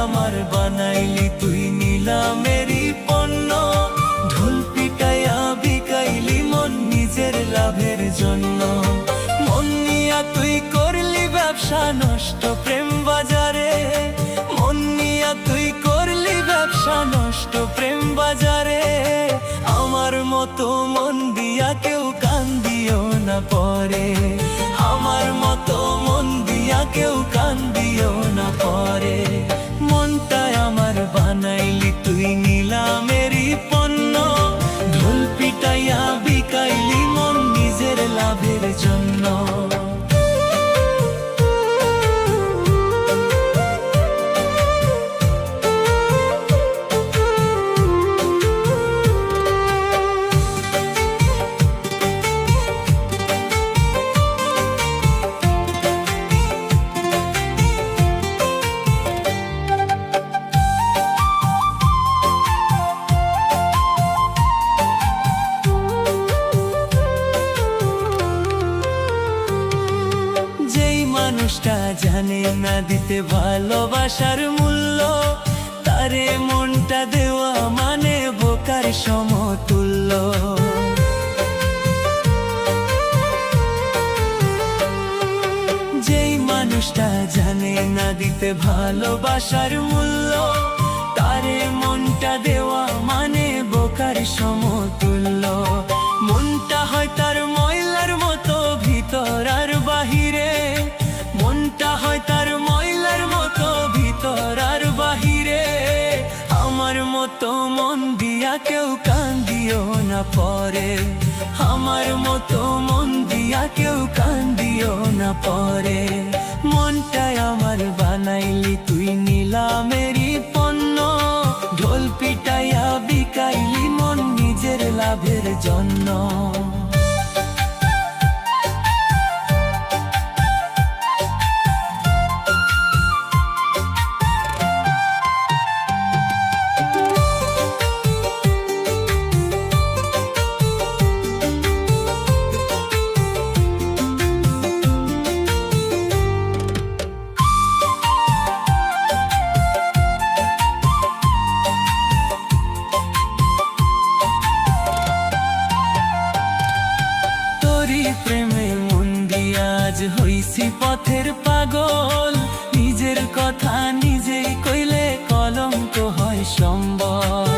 আমার বানাইলি তুই নিলামেরই পণ্য, ঢোল পিটাইয়া বিকাইলি মন নিজের লাভের জন্য। মন নিয়া তুই করলি ব্যবসা নষ্ট প্রেম বাজারে, মন নিয়া তুই করলি ব্যবসা নষ্ট প্রেম বাজারে। আমার মতো মন দিয়া কেউ কান দিও না পরে, আমার মতো মন দিয়া কেউ কান দিও না পরে। মনটাই আমার বানাইলি তুই নিলামেরই পণ্য, ঢোল পিটাইয়া বিকাইলি মন নিজের লাভের জন্য। মানুষটা জানে না দিতে ভালোবাসার মূল্য, তারে মনটা দেওয়া মানে বোকার সমতুল্য। যেই মানুষটা জানে না দিতে ভালোবাসার মূল্য, তারে মনটা দেওয়া মানে বোকার সমতুল্য। মনটা হয় তার ময়লার মতো ভিতর আর বাহিরে, মনটা হয় তার ময়লার মতো ভিতর আর বাহিরে। আমার মতো মন দিয়া কেউ কান দিও না পরে, আমার মতো মন দিয়া কেউ কান দিও না পরে। মনটাই আমার বানাইলি তুই নিলামেরই পণ্য, ঢোল পিটাইয়া বিকাইলি মন নিজের লাভের জন্য। প্রেমে মন দিয়া আজ হইছি পথের পাগল, নিজের কথা নিজেই কইলে কলঙ্ক হয় সম্বল।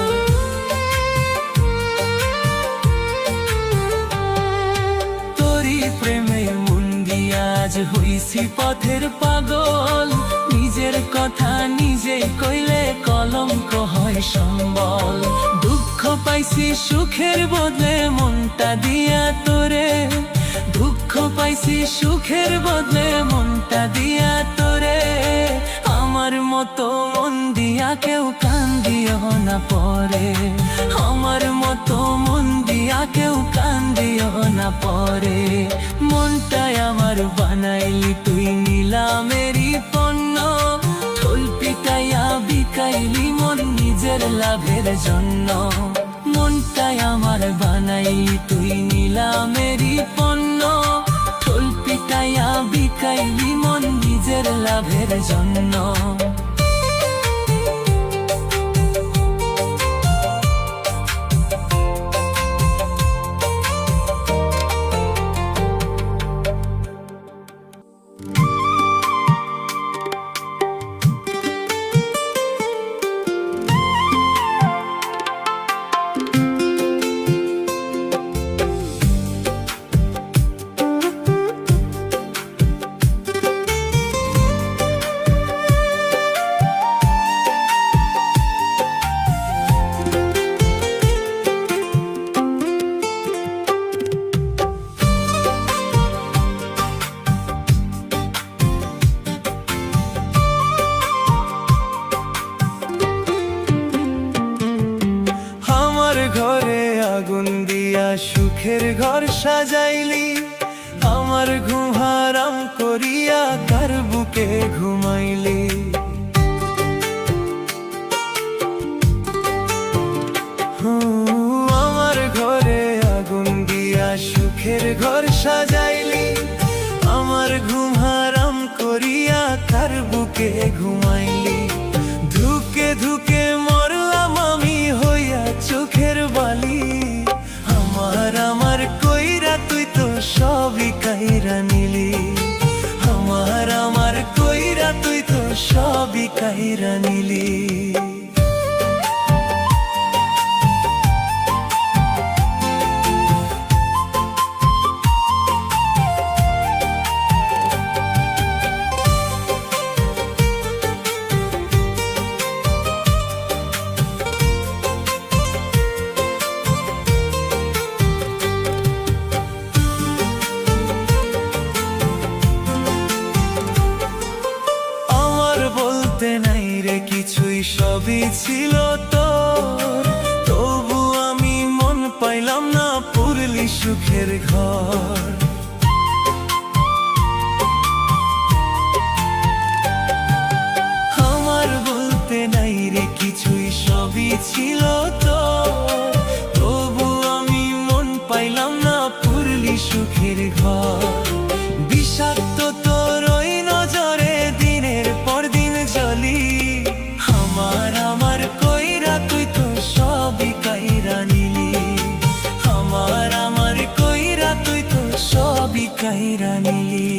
তোরি প্রেমে মন দিয়া আজ হইছি পথের পাগল, নিজের কথা নিজেই কইলে কলঙ্ক হয় সম্বল। দুঃখ পাইছি সুখের বদলে মনটা দিয়া তোরে, দুঃখ পাইছি সুখের বদলে মনটা দিয়া তোরে। আমার মতো মন দিয়া কেউ কান দিও না পরে, আমার মতো মন দিয়া কেউ কান দিও না পরে। মনটাই আমার বানাইলি তুই নিলামেরই পণ্য, ঢোল পিটাইয়া বিকাইলি মন নিজের লাভের জন্য। মনটাই আমার বানাইলি তুই নিলামেরই পণ্য, ঢোল পিটাইয়া বিকাইলি মন নিজের লাভের জন্য। সুখের ঘর সাজাইলি, আমার ঘুম হারাম করিয়া কার বুকে ঘুমাইলি। আমার ঘরে আগুন দিয়া সুখের ঘর সাজাইলি, আমার ঘুম হারাম করিয়া কার বুকে ঘুমাইলি। ধুকে মরলাম আমি হইয়া চোখের বালি। আমার কইরা তুই তো সবই কাইরা নিলি। আমার কইরা তুই তো সবই কাইরা নিলি। নাই রে কিছুই, সবই ছিল তোর, তবু আমি মন পাইলাম না, পুরলি সুখের ঘর। আমার বলতে নাই রে কিছুই, সবই ছিল তোর, তবু আমি মন পাইলাম না, পুরলি সুখের ঘর। বিষাক্ত তোর ওই নজরে দিনের পর দিন জ্বলি। আমার কইরা তুই তো সবই কাইরা নিলি। আমার কইরা তুই তো সবই কাইরা নিলি।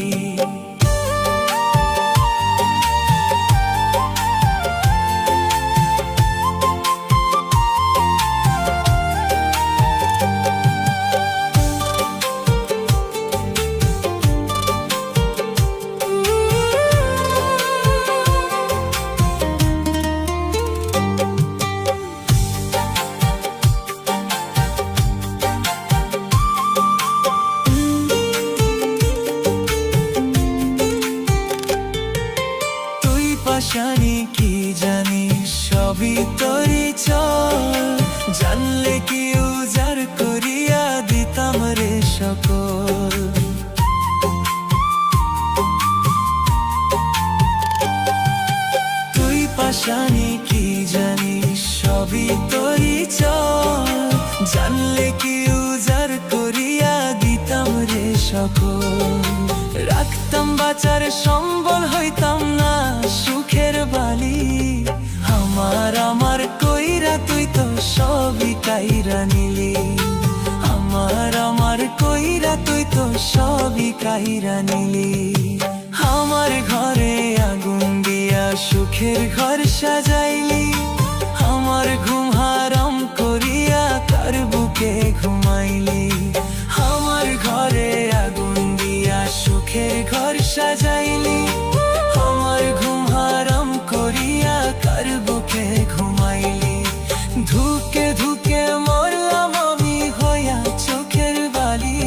পাশানি কি জানি সবই তোরই চল, জানলে কি উজাড় করিয়া দিতাম রে সকল। তুই পাশানি কি জানি সবই তোরই চল, জানলে কি উজাড় করিয়া দিতাম রে সকল। রাখতাম বাঁচার সম্বল, হইতাম না সুখের বালি। আমার কইরা তুই তো সবই কাইরা নিলি। আমার কইরা তুই তো সবই কাইরা নিলি। আমার ঘরে আগুন দিয়া সুখের ঘর সাজাইলি। আমার ঘুম হারাম করিয়া কার বুকে ঘুমাইলি। আমার ঘরে আগুন দিয়া সুখের ঘর সাজাইলি। আমার ঘুম হারাম করিয়া কার বুকে ঘুমাইলি। ধুকে ধুকে মরলাম আমি হইয়া চোখের বালি।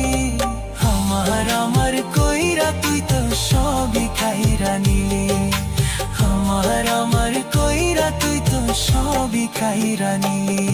আমার কইরা তুই তো সবই কাইরা নিলি। আমার কইরা তুই তো সবই কাইরা নিলি।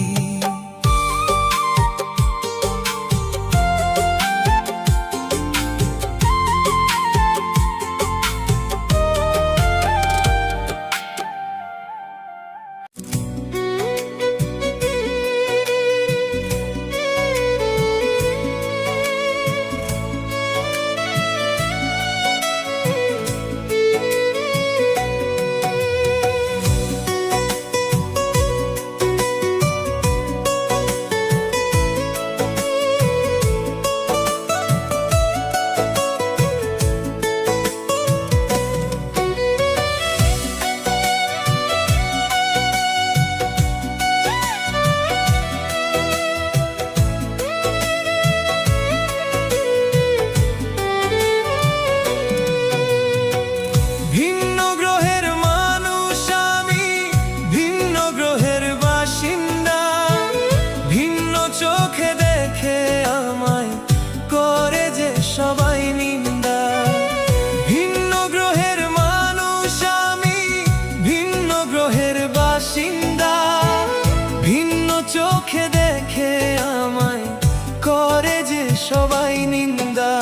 সবাই নিন্দা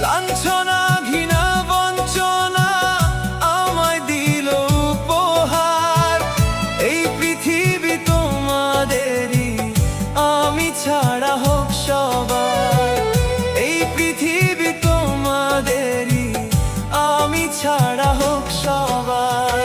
লাঞ্ছনা ঘৃণা বঞ্চনা আমায় দিল উপহার। এই পৃথিবী তোমাদেরই, আমি ছাড়া হোক সবার। এই পৃথিবী তোমাদেরই, আমি ছাড়া হোক সবার।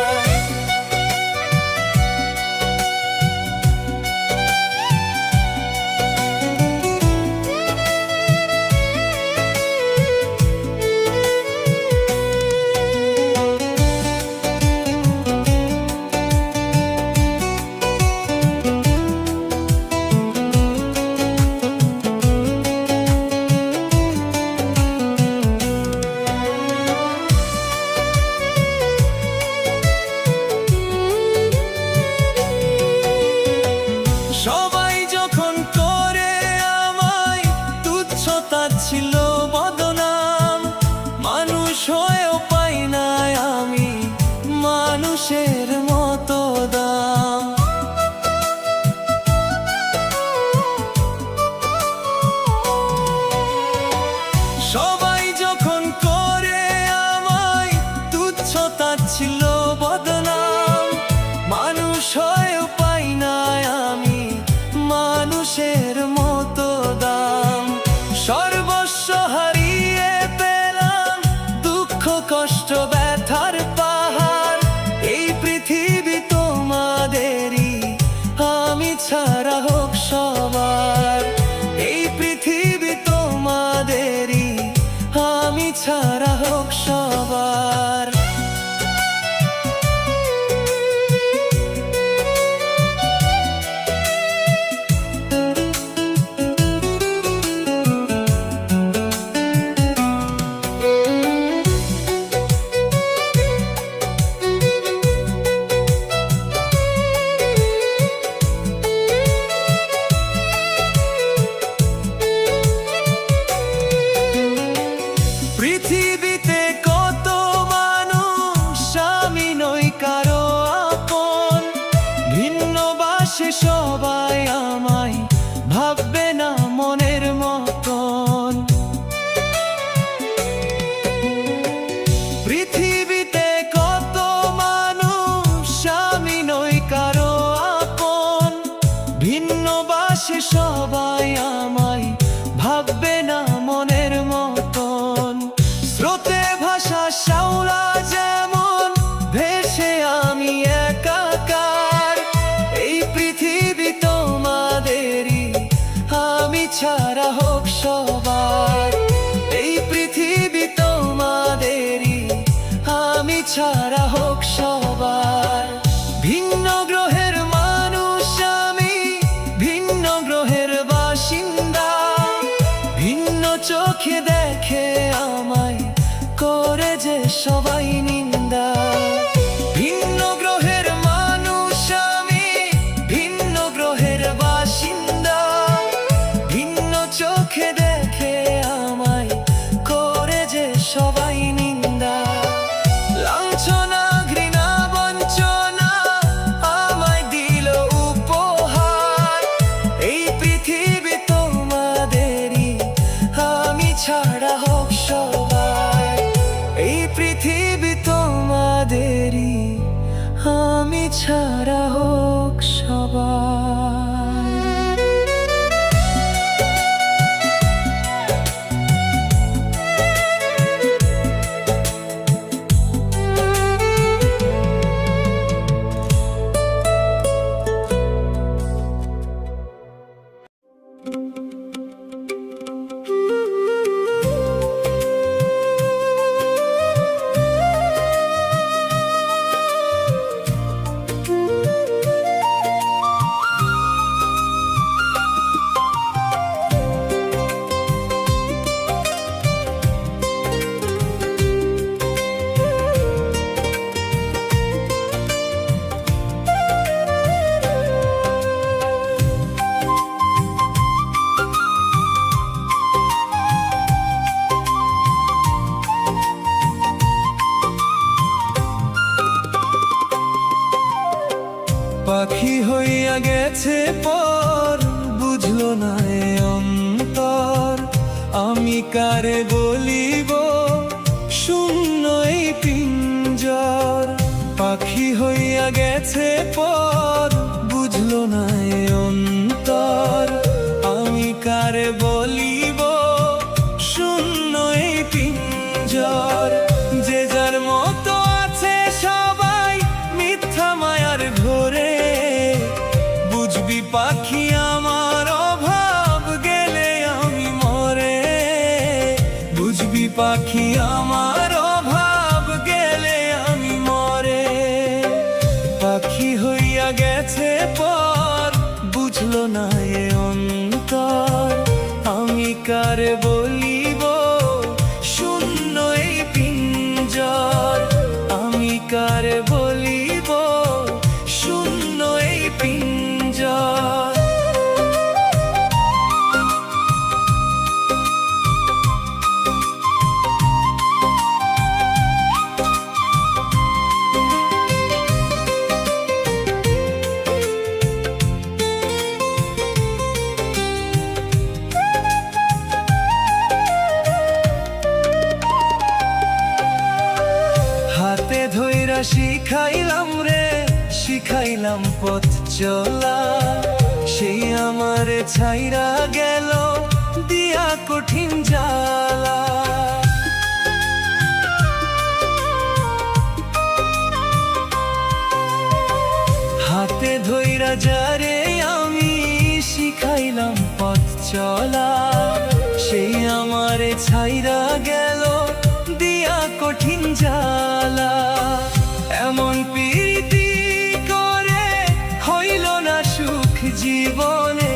সবাই নিন্দা। ভিন্ন গ্রহের মানুষ আমি, ভিন্ন গ্রহের বাসিন্দা, ভিন্ন চোখে দেখে আমায় করে যে সবাই নিন্দা। লাঞ্ছনা ঘৃণা বঞ্চনা আমায় দিল উপহার, এই পৃথিবী তোমাদেরই, আমি ছাড়া হোক সবাই। এই পৃথিবী তোমাদেরই, আমি ছাড়া হোক সবাই। পাখি হইয়া গেছে পর, বুঝলো না এ অন্তর, আমি কারে বলিব শূন্য এই পিঞ্জর। পাখি হইয়া গেছে পর, বুঝলো না এ অন্তর, আমি কারে বলিব শূন্য এই পিঞ্জর। যে যার মতো আছে সবাই মিথ্যা মায়ার ঘোরে, বুঝবি পাখি আমার অভাব গেলে আমি মরে। বুঝবি পাখি আমার অভাব গেলে আমি মরে। পাখি হইয়া গেছে পর, বুঝলো না এ অন্তর, আমি কারে বলিব শূন্য এই পিঞ্জর। আমি কারে বলিব শূন্য এই পিঞ্জর। হাতে ধইরা শিখাইলাম রে, শিখাইলাম পথ চলা, সেই আমারে ছাইরা গেল দিয়া কঠিন জ্বালা। হাতে ধইরা যারে আমি শিখাইলাম পথ চলা, সেই আমারে ছাইরা গেল দিয়া কঠিন জ্বালা। এমন প্রীতি করে হইল না সুখ জীবনে,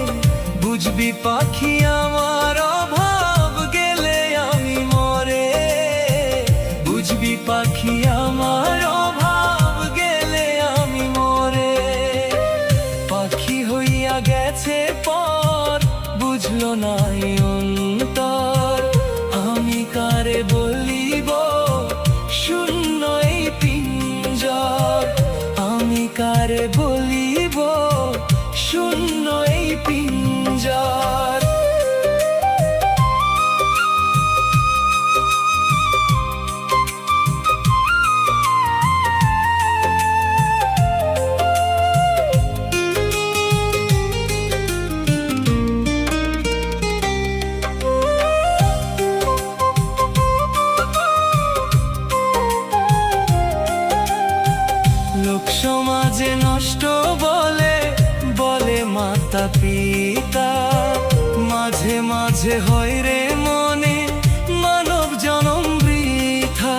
বুঝবি পাখি আমার অভাব গেলে আমি মরে। বুঝবি পাখি আমার অভাব গেলে আমি মরে। পাখি হইয়া গেছে পর, বুঝলো না এ অন্তর, আমি কারে বলিব শূন্য এই পিঞ্জর। আমি কারে বলিব শূন্য এই পিঞ্জর। লোক সমাজে নষ্ট বলে, বলে মাতা পিতা, মাঝে মাঝে হয় রে মনে মানব জনম বৃথা।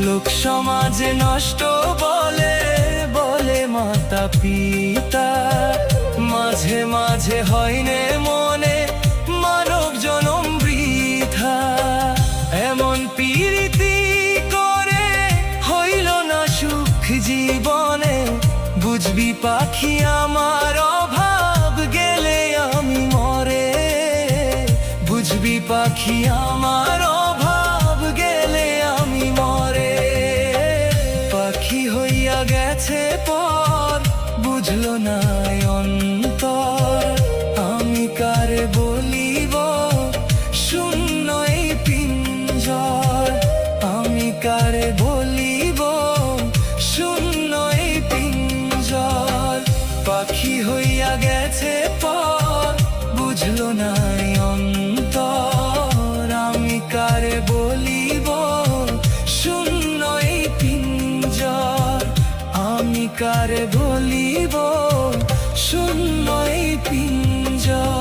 লোক সমাজে নষ্ট বলে, বলে মাতা পিতা, মাঝে মাঝে হয় রে মনে মানব জনম বৃথা। বুঝবি পাখি আমার অভাব গেলে আমি মরে, বুঝবি পাখি আমার অভাব গেলে আমি মরে। পাখি হইয়া গেছে পর বুঝলো না অন্তর, আমি কারে বলিব শূন্য এই পিঞ্জর, আমি কারে বলিব শূন্য এই পিঞ্জর। পাখি হইয়া গেছে পর বুঝলো না অন্তর, আমি কারে বলিব শূন্য এই পিঞ্জর, আমি কারে বলিব শূন্য এই পিঞ্জর।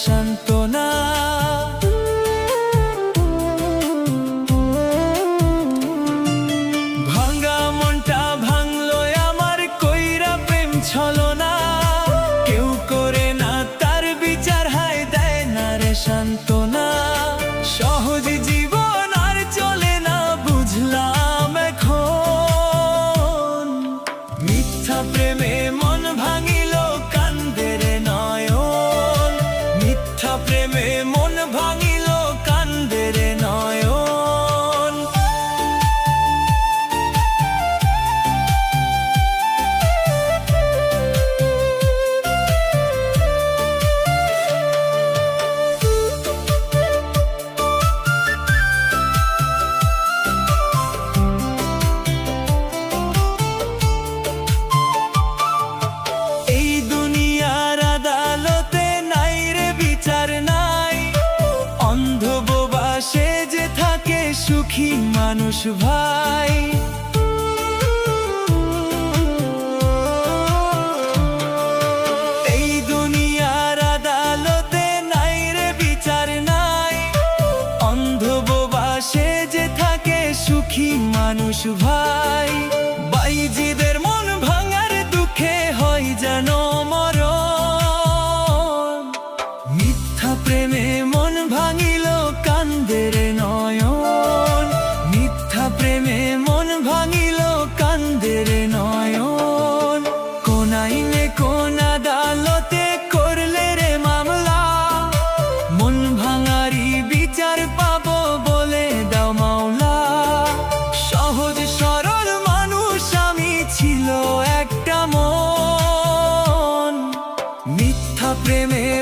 সান্ত্বনা ভাঙা মনটা ভাঙলো আমার কইরা প্রেম ছলনা, কেউ করে না তার বিচার হায় দেয় না রে সান্ত্বনা। সহজ জীবন আর চলে না বুঝলাম এখন, মিথ্যা প্রেমে মন ভাঙিল কান্দে রে নয়ন, মিথ্যা প্রেমে মন ভাঙিল কান্দে রে নয়ন। এই দুনিয়ার আদালতে নাই রে বিচার নাই, অন্ধ বোবা সেজে থাকে সুখী মানুষ ভাই। এই দুনিয়ার আদালতে নাই রে বিচার নাই, অন্ধ বোবা সেজে থাকে সুখী মানুষ ভাই। বাইজিদের মন ভাঙার দুঃখে হয় যেন মরণ, মিথ্যা প্রেমে মন ভাঙিল কান্দে রে নয়ন, মিথ্যা প্রেমে মন প্রেমে